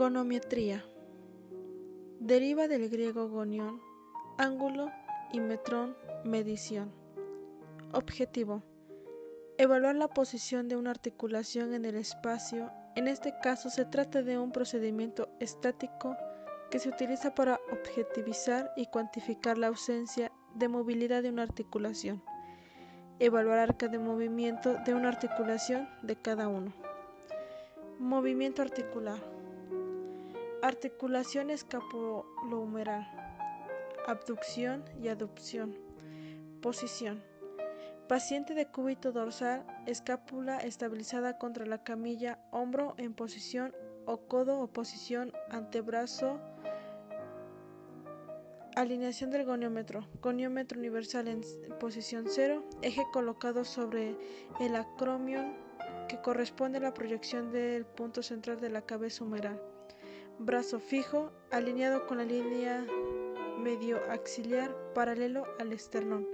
Gonometría. Deriva del griego gonión, ángulo, y metrón, medición. Objetivo: evaluar la posición de una articulación en el espacio. En este caso se trata de un procedimiento estático que se utiliza para objetivizar y cuantificar la ausencia de movilidad de una articulación. Evaluar arca de movimiento de una articulación de cada uno. Movimiento articular. Articulación escapulohumeral. Abducción y aducción. Posición: paciente de cúbito dorsal, escápula estabilizada contra la camilla, hombro en posición o codo o posición, antebrazo. Alineación del goniómetro. Goniómetro universal en posición 0, eje colocado sobre el acromion que corresponde a la proyección del punto central de la cabeza humeral. Brazo fijo, alineado con la línea medioaxiliar paralelo al esternón.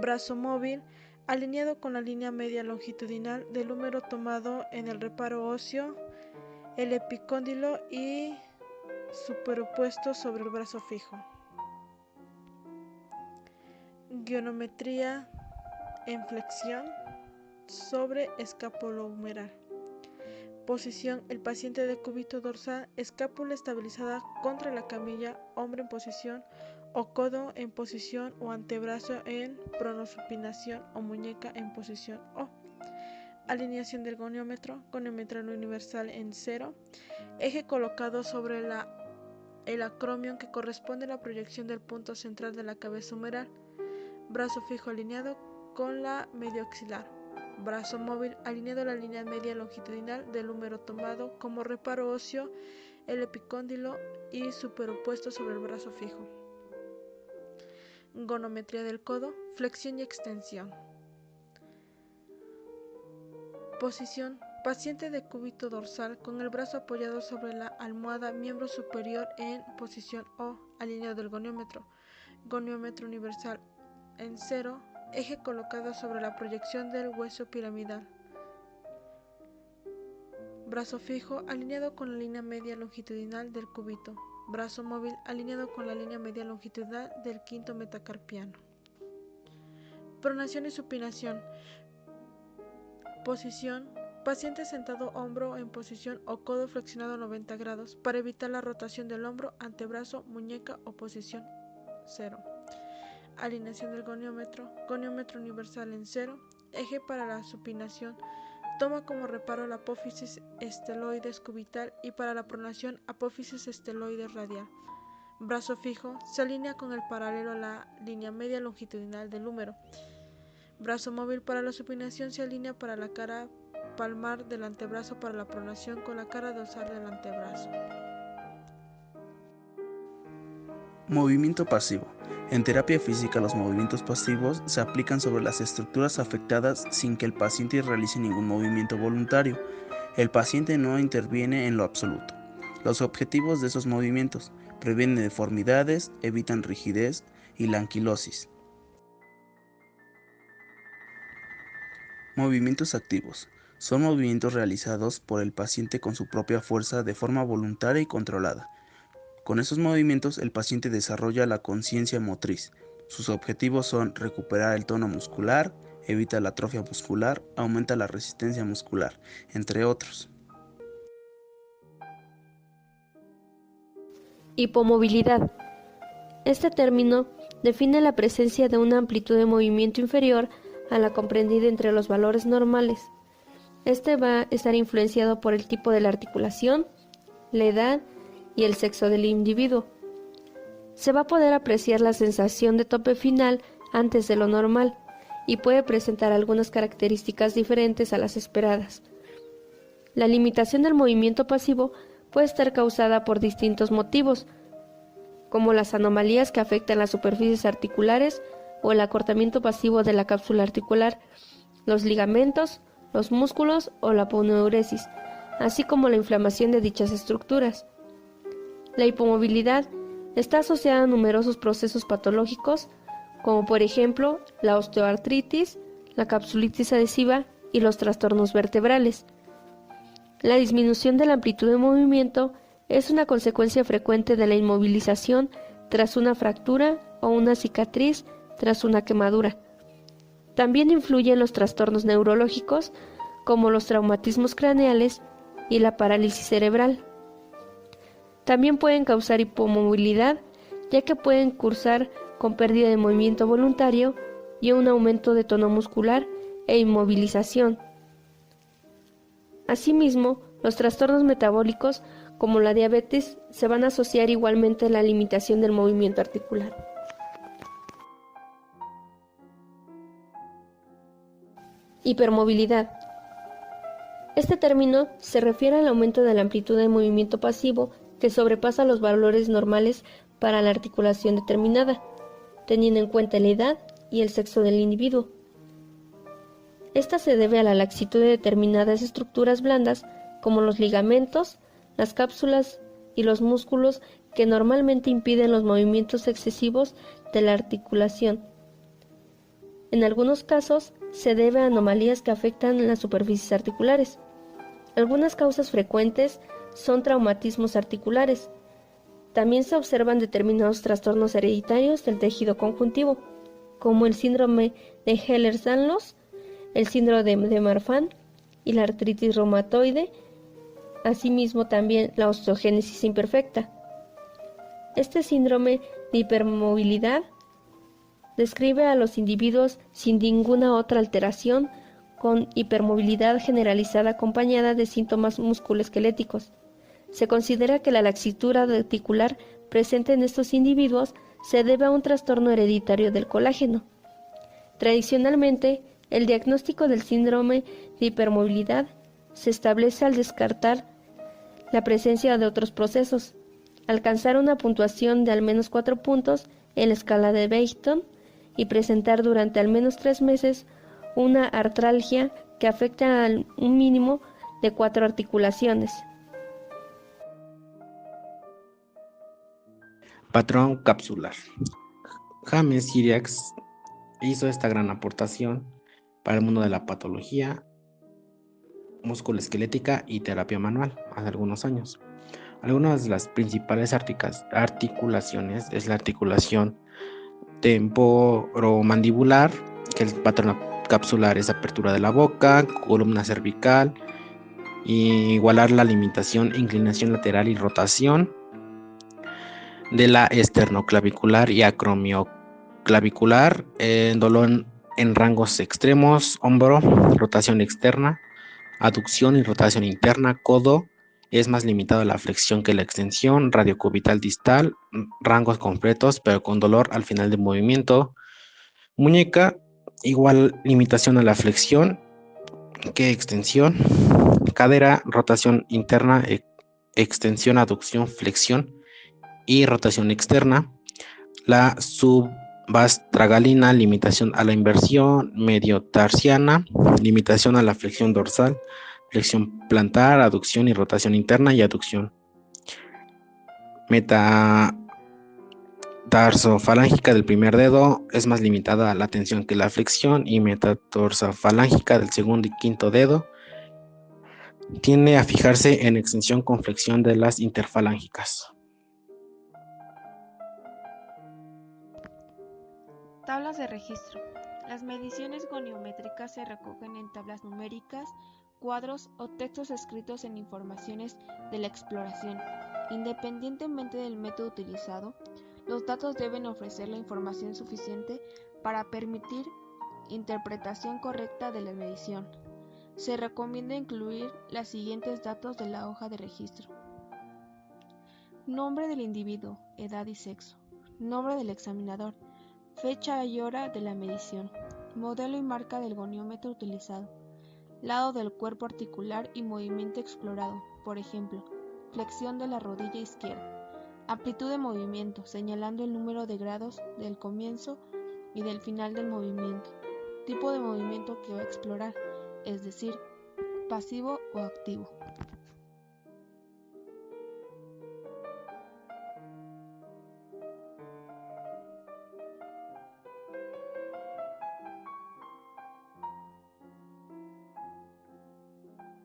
Brazo móvil, alineado con la línea media longitudinal del húmero tomado en el reparo óseo, el epicóndilo y superpuesto sobre el brazo fijo. Gonometría en flexión sobre escapulohumeral. Posición: el paciente de cúbito dorsal, escápula estabilizada contra la camilla, hombro en posición o codo en posición o antebrazo en pronosupinación o muñeca en posición O. Alineación del goniómetro. Goniómetro universal en 0, eje colocado sobre el acromion que corresponde a la proyección del punto central de la cabeza humeral. Brazo fijo alineado con la medioaxilar. Brazo móvil, alineado a la línea media longitudinal del húmero tomado como reparo óseo, el epicóndilo y superpuesto sobre el brazo fijo. Gonometría del codo, flexión y extensión. Posición: paciente de cúbito dorsal con el brazo apoyado sobre la almohada, miembro superior en posición O, alineado del goniómetro. Goniómetro universal en 0, eje colocado sobre la proyección del hueso piramidal. Brazo fijo, alineado con la línea media longitudinal del cúbito. Brazo móvil, alineado con la línea media longitudinal del quinto metacarpiano. Pronación y supinación. Posición: paciente sentado, hombro en posición o codo flexionado 90 grados para evitar la rotación del hombro, antebrazo, muñeca o posición 0. Alineación del goniómetro. Goniómetro universal en 0, eje para la supinación. Toma como reparo la apófisis esteloides cubital y para la pronación apófisis esteloides radial. Brazo fijo, se alinea con el paralelo a la línea media longitudinal del húmero. Brazo móvil, para la supinación se alinea para la cara palmar del antebrazo, para la pronación con la cara dorsal del antebrazo. Movimiento pasivo. En terapia física, los movimientos pasivos se aplican sobre las estructuras afectadas sin que el paciente realice ningún movimiento voluntario. El paciente no interviene en lo absoluto. Los objetivos de esos movimientos: previenen deformidades, evitan rigidez y la anquilosis. Movimientos activos. Son movimientos realizados por el paciente con su propia fuerza de forma voluntaria y controlada. Con esos movimientos el paciente desarrolla la conciencia motriz. Sus objetivos son recuperar el tono muscular, evita la atrofia muscular, aumenta la resistencia muscular, entre otros. Hipomovilidad. Este término define la presencia de una amplitud de movimiento inferior a la comprendida entre los valores normales. Este va a estar influenciado por el tipo de la articulación, la edad y el sexo del individuo. Se va a poder apreciar la sensación de tope final antes de lo normal y puede presentar algunas características diferentes a las esperadas. La limitación del movimiento pasivo puede estar causada por distintos motivos, como las anomalías que afectan las superficies articulares o el acortamiento pasivo de la cápsula articular, los ligamentos, los músculos o la aponeuresis, así como la inflamación de dichas estructuras. La hipomovilidad está asociada a numerosos procesos patológicos, como por ejemplo la osteoartritis, la capsulitis adhesiva y los trastornos vertebrales. La disminución de la amplitud de movimiento Es una consecuencia frecuente de la inmovilización tras una fractura o una cicatriz tras una quemadura. También influyen los trastornos neurológicos como los traumatismos craneales y la parálisis cerebral. También pueden causar hipomovilidad, ya que pueden cursar con pérdida de movimiento voluntario y un aumento de tono muscular e inmovilización. Asimismo, los trastornos metabólicos como la diabetes se van a asociar igualmente a la limitación del movimiento articular. Hipermovilidad. Este término se refiere al aumento de la amplitud de movimiento pasivo que sobrepasa los valores normales para la articulación determinada, teniendo en cuenta la edad y el sexo del individuo. Esta se debe a la laxitud de determinadas estructuras blandas como los ligamentos, las cápsulas y los músculos que normalmente impiden los movimientos excesivos de la articulación. En algunos casos se debe a anomalías que afectan las superficies articulares. Algunas causas frecuentes son traumatismos articulares. También se observan determinados trastornos hereditarios del tejido conjuntivo, como el síndrome de Ehlers-Danlos, el síndrome de Marfan y la artritis reumatoide, asimismo también la osteogénesis imperfecta. Este síndrome de hipermovilidad describe a los individuos sin ninguna otra alteración con hipermovilidad generalizada acompañada de síntomas musculoesqueléticos. Se considera que la laxitud articular presente en estos individuos se debe a un trastorno hereditario del colágeno. Tradicionalmente, el diagnóstico del síndrome de hipermovilidad se establece al descartar la presencia de otros procesos, alcanzar una puntuación de al menos 4 puntos en la escala de Beighton y presentar durante al menos 3 meses una artralgia que afecta a un mínimo de 4 articulaciones. Patrón capsular. James Siriax hizo esta gran aportación para el mundo de la patología musculoesquelética y terapia manual hace algunos años. Algunas de las principales articulaciones es la articulación temporomandibular, que el patrón capsular es apertura de la boca, columna cervical, y igualar la limitación, inclinación lateral y rotación de la esternoclavicular y acromioclavicular, dolor en rangos extremos, hombro, rotación externa, aducción y rotación interna, codo, es más limitado a la flexión que la extensión, radiocubital distal, rangos completos pero con dolor al final del movimiento, muñeca, igual limitación a la flexión que extensión, cadera, rotación interna, extensión, aducción, flexión y rotación externa, la subvastragalina, limitación a la inversión mediotarsiana, limitación a la flexión dorsal, flexión plantar, aducción y rotación interna y aducción metatarsofalangica del primer dedo, es más limitada a la tensión que la flexión, y metatarsofalangica del segundo y quinto dedo tiende a fijarse en extensión con flexión de las interfalángicas. Tablas de registro. Las mediciones goniométricas se recogen en tablas numéricas, cuadros o textos escritos en informaciones de la exploración. Independientemente del método utilizado, los datos deben ofrecer la información suficiente para permitir interpretación correcta de la medición. Se recomienda incluir los siguientes datos de la hoja de registro: nombre del individuo, edad y sexo, nombre del examinador, fecha y hora de la medición, modelo y marca del goniómetro utilizado, lado del cuerpo articular y movimiento explorado, por ejemplo, flexión de la rodilla izquierda, amplitud de movimiento, señalando el número de grados del comienzo y del final del movimiento, tipo de movimiento que va a explorar, es decir, pasivo o activo.